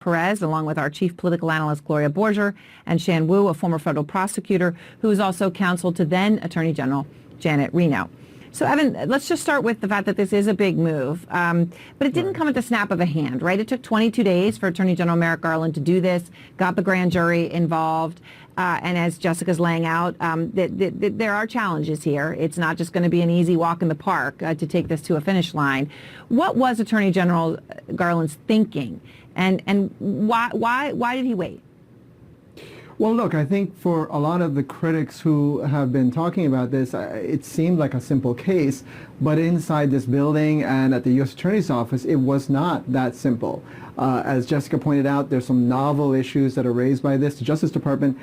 Perez, along with our chief political analyst, Gloria Borger, and Shan Wu, a former federal prosecutor who is also counsel to then Attorney General Janet Reno. So, Evan, let's just start with the fact that this is a big move, but it didn't come at the snap of a hand, right? It took 22 days for Attorney General Merrick Garland to do this, got the grand jury involved, and as Jessica's laying out, there are challenges here. It's not just going to be an easy walk in the park to take this to a finish line. What was Attorney General Garland's thinking, and why did he wait? Well, look, I think for a lot of the critics who have been talking about this, it seemed like a simple case, but inside this building and at the U.S. Attorney's Office, it was not that simple. As Jessica pointed out, there's some novel issues that are raised by this. The Justice Department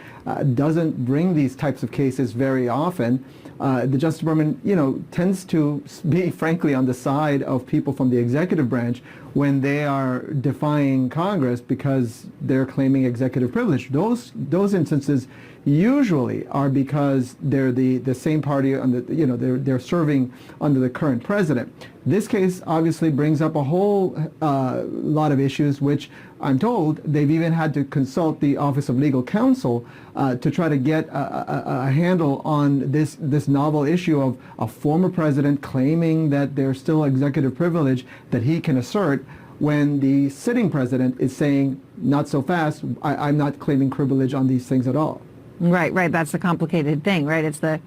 doesn't bring these types of cases very often. The Justice Department, tends to be, frankly, on the side of people from the executive branch when they are defying Congress because they're claiming executive privilege. Those instances usually are because they're the same party on the, they're serving under the current president. This case obviously brings up a whole lot of issues, which I'm told they've even had to consult the Office of Legal Counsel to try to get a handle on this novel issue of a former president claiming that there's still executive privilege that he can assert when the sitting president is saying, not so fast, I'm not claiming privilege on these things at all. Right. That's the complicated thing, right? It's the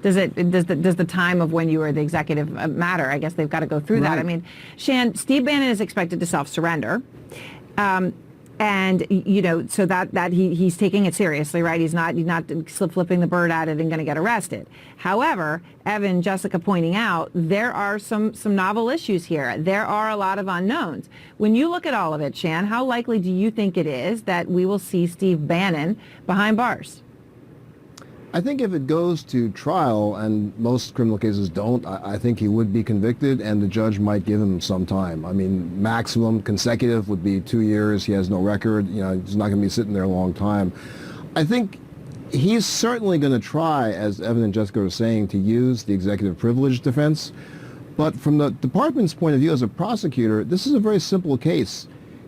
does the time of when you were the executive matter? I guess they've got to go through that. I mean, Shan, Steve Bannon is expected to self-surrender. And so that he's taking it seriously, right? He's not flipping the bird at it and going to get arrested. However, Evan, Jessica pointing out, there are some novel issues here. There are a lot of unknowns. When you look at all of it, Shan, how likely do you think it is that we will see Steve Bannon behind bars? I think if it goes to trial, and most criminal cases don't, I think he would be convicted, and the judge might give him some time. I mean, maximum consecutive would be 2 years. He has no record. He's not going to be sitting there a long time. I think he's certainly going to try, as Evan and Jessica were saying, to use the executive privilege defense. But from the department's point of view as a prosecutor, this is a very simple case.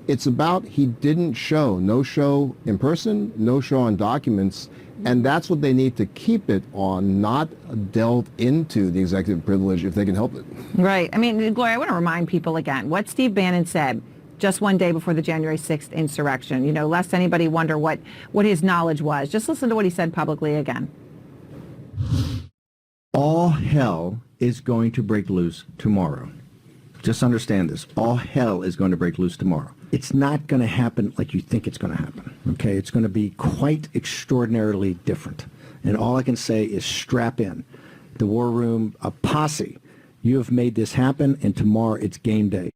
It's about he didn't show. No show in person, no show on documents. And that's what they need to keep it on, not delve into the executive privilege if they can help it. Right. I mean, Gloria, I want to remind people again what Steve Bannon said just one day before the January 6th insurrection, lest anybody wonder what his knowledge was. Just listen to what he said publicly again. All hell is going to break loose tomorrow. Just understand this. All hell is going to break loose tomorrow. It's not going to happen like you think it's going to happen, okay? It's going to be quite extraordinarily different. And all I can say is strap in. The War Room, a posse. You have made this happen, and tomorrow it's game day.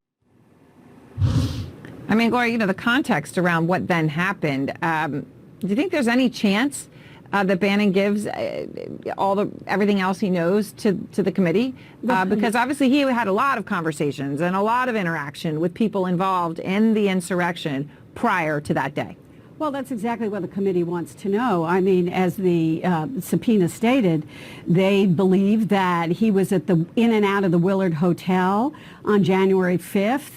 I mean, Gloria, the context around what then happened, do you think there's any chance that Bannon gives everything else he knows to the committee? Because obviously he had a lot of conversations and a lot of interaction with people involved in the insurrection prior to that day. Well, that's exactly what the committee wants to know. I mean, as the subpoena stated, they believe that he was in and out of the Willard Hotel on January 5th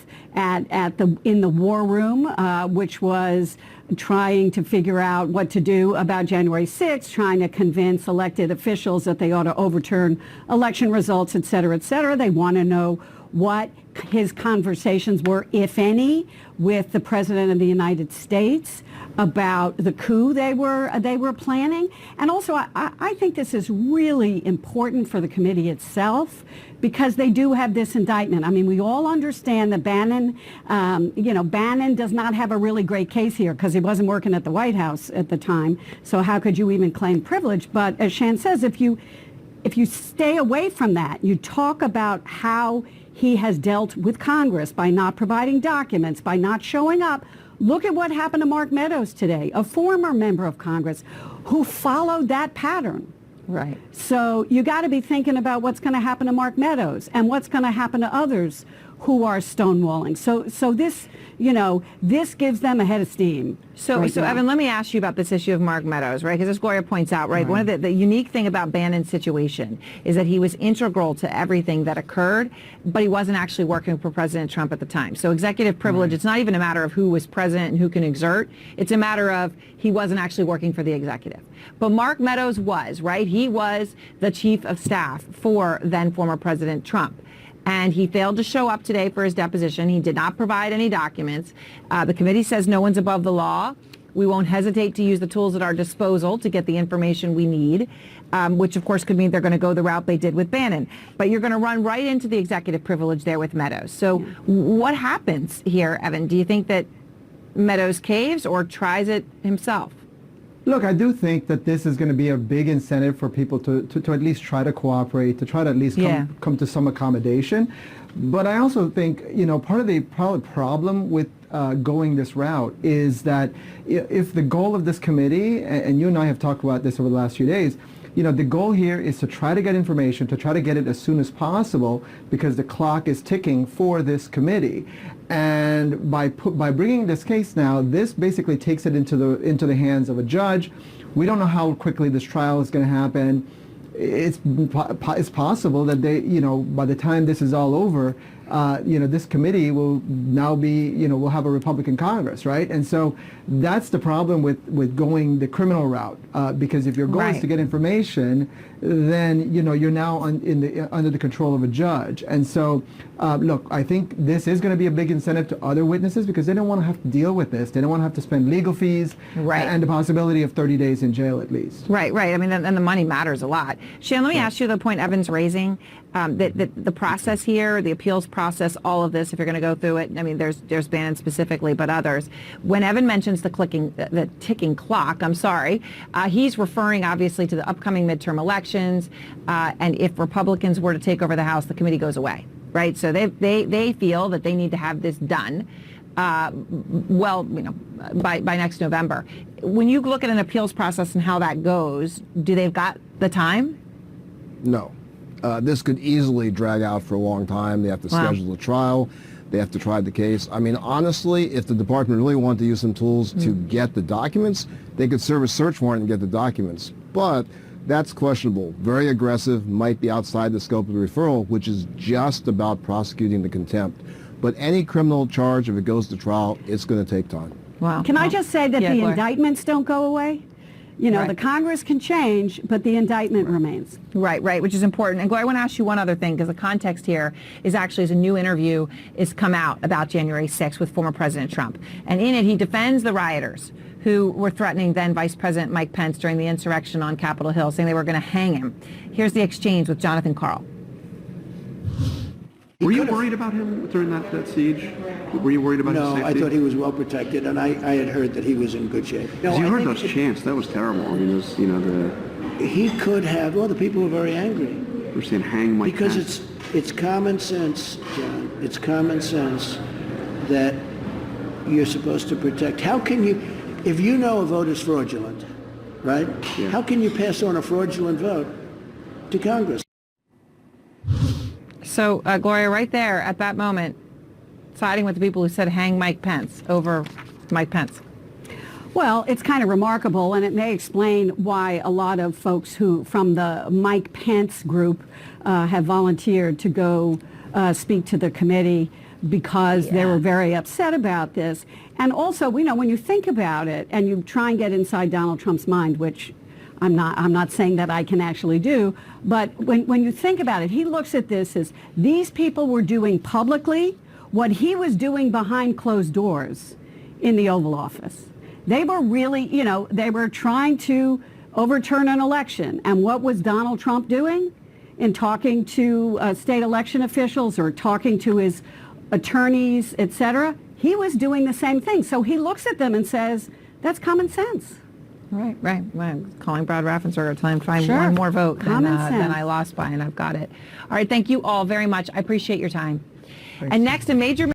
in the War Room, which was trying to figure out what to do about January 6th, trying to convince elected officials that they ought to overturn election results, et cetera, et cetera. They want to know what his conversations were, if any, with the President of the United States about the coup they were planning. And also, I think this is really important for the committee itself because they do have this indictment. I mean, we all understand that Bannon, Bannon does not have a really great case here because he wasn't working at the White House at the time. So how could you even claim privilege? But as Shan says, if you stay away from that, you talk about how he has dealt with Congress by not providing documents, by not showing up. Look at what happened to Mark Meadows today, a former member of Congress who followed that pattern. Right. So you got to be thinking about what's going to happen to Mark Meadows and what's going to happen to others who are stonewalling. So this, this gives them a head of steam. So right now. Evan, let me ask you about this issue of Mark Meadows, right? Because as Gloria points out, right, one of the unique thing about Bannon's situation is that he was integral to everything that occurred, but he wasn't actually working for President Trump at the time. So executive privilege, it's not even a matter of who was president and who can exert. It's a matter of he wasn't actually working for the executive. But Mark Meadows was, right? He was the chief of staff for then former President Trump. And he failed to show up today for his deposition. He did not provide any documents. The committee says no one's above the law. We won't hesitate to use the tools at our disposal to get the information we need, which of course could mean they're going to go the route they did with Bannon. But you're going to run right into the executive privilege there with Meadows. So what happens here, Evan? Do you think that Meadows caves or tries it himself? Look, I do think that this is going to be a big incentive for people to at least try to cooperate, to try to at least come to some accommodation. But I also think, part of the problem with going this route is that if the goal of this committee, and you and I have talked about this over the last few days, the goal here is to try to get information, to try to get it as soon as possible, because the clock is ticking for this committee. And by bringing this case now, this basically takes it into the hands of a judge. We don't know how quickly this trial is going to happen. It's possible that by the time this is all over, this committee will now be, we'll have a Republican Congress, right? And so that's the problem with going the criminal route, because if your goal is to get information, then you're now under the control of a judge. And so, look, I think this is going to be a big incentive to other witnesses because they don't want to have to deal with this. They don't want to have to spend legal fees and the possibility of 30 days in jail at least. Right. I mean, and the money matters a lot. Shan, let me ask you the point Evan's raising. The process here, the appeals process, all of this, if you're going to go through it, I mean, there's Bannon specifically, but others. When Evan mentions the ticking clock, he's referring obviously to the upcoming midterm elections, and if Republicans were to take over the House, the committee goes away, right? So they feel that they need to have this done, by next November. When you look at an appeals process and how that goes, do they've got the time? No. This could easily drag out for a long time. They have to schedule a trial. They have to try the case. I mean, honestly, if the department really wanted to use some tools to get the documents, they could serve a search warrant and get the documents. But that's questionable. Very aggressive, might be outside the scope of the referral, which is just about prosecuting the contempt. But any criminal charge, if it goes to trial, it's going to take time. Wow. Can I just say that the Gloria. indictments don't go away? The Congress can change, but the indictment remains. Right, which is important. And Gloria, I want to ask you one other thing, because the context here is actually as a new interview is come out about January 6th with former President Trump. And in it, he defends the rioters who were threatening then Vice President Mike Pence during the insurrection on Capitol Hill, saying they were going to hang him. Here's the exchange with Jonathan Karl. Were you worried about him during that siege? Were you worried about his safety? No, I thought he was well protected, and I had heard that he was in good shape. No, you heard those chants. That was terrible. I mean, it was, He could have. Well, the people were very angry. We're saying hang Mike Because Pence. it's common sense, John. It's common sense that you're supposed to protect. How can you, if you know a vote is fraudulent, right? Yeah. How can you pass on a fraudulent vote to Congress? So, Gloria, right there at that moment, siding with the people who said hang Mike Pence over Mike Pence. Well, it's kind of remarkable, and it may explain why a lot of folks who from the Mike Pence group have volunteered to go speak to the committee, because they were very upset about this. And also, when you think about it and you try and get inside Donald Trump's mind, which I'm not saying that I can actually do, but when you think about it, he looks at this as these people were doing publicly what he was doing behind closed doors in the Oval Office. They were really, they were trying to overturn an election. And what was Donald Trump doing in talking to state election officials or talking to his attorneys, et cetera? He was doing the same thing. So he looks at them and says, that's common sense. Right. Well, calling Brad Raffensperger, telling him to find Sure. one more vote than sense. I lost by, and I've got it. All right, thank you all very much. I appreciate your time. Thanks. And next, a major